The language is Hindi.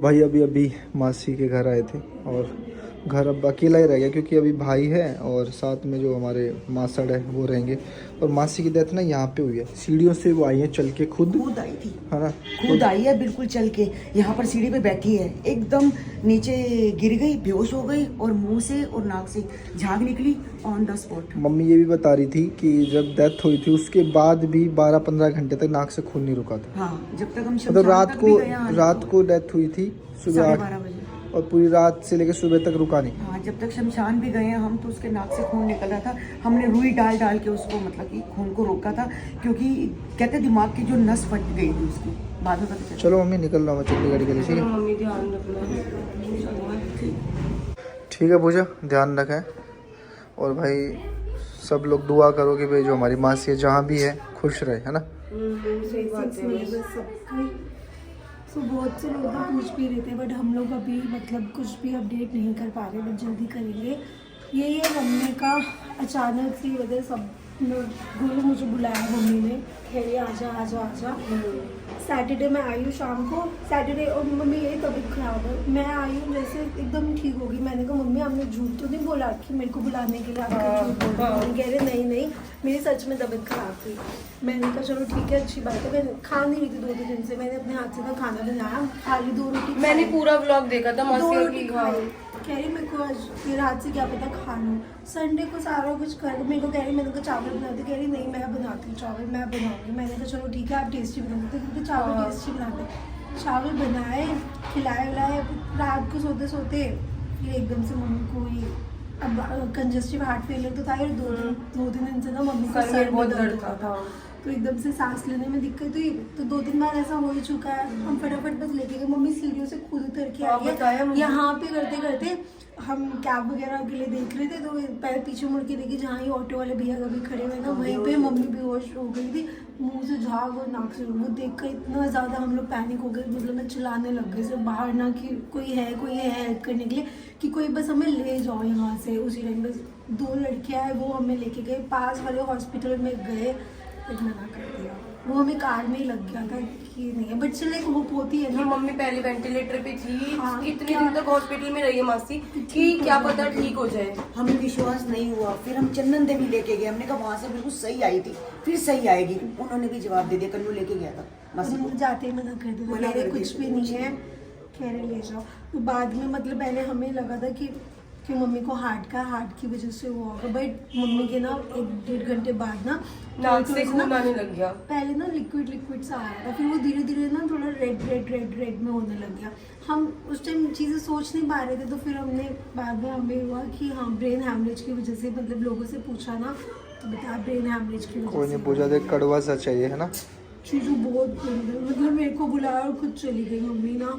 भाई अभी अभी मासी के घर आए थे और घर अब अकेला ही रह गया क्योंकि अभी भाई है और साथ में जो हमारे मासड़ है वो रहेंगे। और मासी की डेथ ना यहाँ पे हुई है, सीढ़ियों से वो आई है चल के, खुद आई थी, है ना, खुद आई है बिल्कुल चल के। यहाँ पर सीढ़ी पे बैठी है, एकदम नीचे गिर गई, बेहोश हो गई और मुंह से और नाक से झाग निकली ऑन द स्पॉट। मम्मी ये भी बता रही थी कि जब डेथ हुई थी उसके बाद भी 12-15 घंटे तक नाक से खून नहीं रुका था। हाँ, जब तक हम मतलब रात को डेथ हुई थी सुबह 12:30 बजे और पूरी रात से लेकर सुबह तक रुका नहीं। हाँ, जब तक शमशान भी गए हम तो उसके नाक से खून निकल रहा था। हमने रुई डाल डाल के उसको मतलब कि खून को रोका था, क्योंकि कहते दिमाग की जो नस फट गई थी उसकी, बाद में पता चला। चलो मम्मी निकल रहा हूँ चंडीगढ़ के लिए, ठीक है? मम्मी ध्यान रखना। ठीक है पूजा, ध्यान रखें। और भाई सब लोग दुआ करो कि भाई जो हमारी मासी है जहाँ भी है खुश रहे, है ना? सही बात है। सो बहुत से लोग तो पूछ भी रहे थे, बट हम लोग अभी मतलब कुछ भी अपडेट नहीं कर पा रहे, बट जल्दी करेंगे। यही है मम्मी का अचानक सी वजह, सब गुरु मुझे बुलाया मम्मी ने, कह रही आजा आजा आजा। सैटरडे में आई हूँ शाम को, सैटरडे, और मम्मी यही तबीयत खराब है। मैं आई हूँ जैसे एकदम ठीक होगी। मैंने कहा मम्मी हमने झूठ तो नहीं बोला कि मेरे को बुलाने के लिए आपका झूठ बोल रहा है? कह रहे नहीं नहीं, मेरी सच में तबीयत खराब थी। मैंने कहा चलो ठीक है, अच्छी बात है। मैं खा नहीं रही थी 2 दिन से, मैंने अपने हाथ से ना खाना बनाया, खाली 2 रोटी। मैंने पूरा व्लॉग देखा था, 2 रोटी खाई। कह रही मेरे को आज तेरे हाथ से क्या पता खा लूँ। संडे को सारा कुछ कर, मेरे को कह रही मैंने कहा चावल बनाती, कह रही नहीं मैं बनाती हूँ चावल, मैं बनाऊँगी। मैंने कहा चलो ठीक है आप टेस्टी बना देते, क्योंकि चावल टेस्टी बनाते। चावल बनाए, खिलाए विलाए, रात को सोते सोते फिर एकदम से मम्मी को ये अब कंजस्टिव हार्ट फेलियर तो था, और 2 दिन से ना मम्मी का सर बहुत दर्द था, तो एकदम से सांस लेने में दिक्कत हुई। तो 2 दिन बाद ऐसा हो ही चुका है। हम फटाफट बस लेके गए, मम्मी सीढ़ियों से खुद उतर के आ गई। यहाँ पे करते करते हम कैब वगैरह के लिए देख रहे थे, तो पहले पीछे मुड़ के देखी, जहाँ ही ऑटो वाले भैया कभी खड़े हुए ना, वहीं पे मम्मी बेहोश हो गई थी, मुंह से झाग और नाक से। वो देख कर इतना ज़्यादा हम लोग पैनिक हो गए, मतलब मैं चिल्लाने लग गई सिर्फ बाहर ना कि कोई है हेल्प करने के लिए, कि कोई बस हमें ले जाओ यहाँ से। उसी टाइम बस 2 लड़कियाँ हैं, वो हमें लेके गए, पास वाले हॉस्पिटल में गए, फिर मना कर दिया। वो हमें कार में ही लग गया था कि नहीं है, बट चल एक होप होती है ना। मम्मी पहले वेंटिलेटर पे थी, हाँ, कितने दिन तक हॉस्पिटल में रही है मासी, कि क्या पता ठीक हो जाए। हमें विश्वास नहीं हुआ, फिर हम चंदन देवी लेके गए। हमने कहा वहाँ से बिल्कुल सही आई थी, फिर सही आएगी। उन्होंने भी जवाब दे दिया, कन्नू लेके गया था मासी को। जाते ही मना कर दिया, कह रहे कुछ भी नहीं है, कह रहे ले जाओ। तो बाद में मतलब पहले हमें लगा था कि मम्मी को हार्ट की वजह से हुआ होगा, बट मम्मी के ना 1-1.5 घंटे बाद ना नाक से खून आने लग गया। पहले ना लिक्विड सा आ रहा था, फिर वो धीरे धीरे ना थोड़ा रेड में होने लग गया। हम उस टाइम चीज़ें सोच नहीं पा रहे थे, तो फिर हमने बाद में हमें हुआ कि हाँ ब्रेन हैमरेज की वजह से, मतलब लोगों से पूछा ना तो बताया ब्रेन हैमरेज की वजह से। कोई नहीं पूजा, देख कड़वा सा चाहिए, है ना? चीज़ों बहुत मतलब मेरे को बुलाया और खुद चली गई मम्मी ना।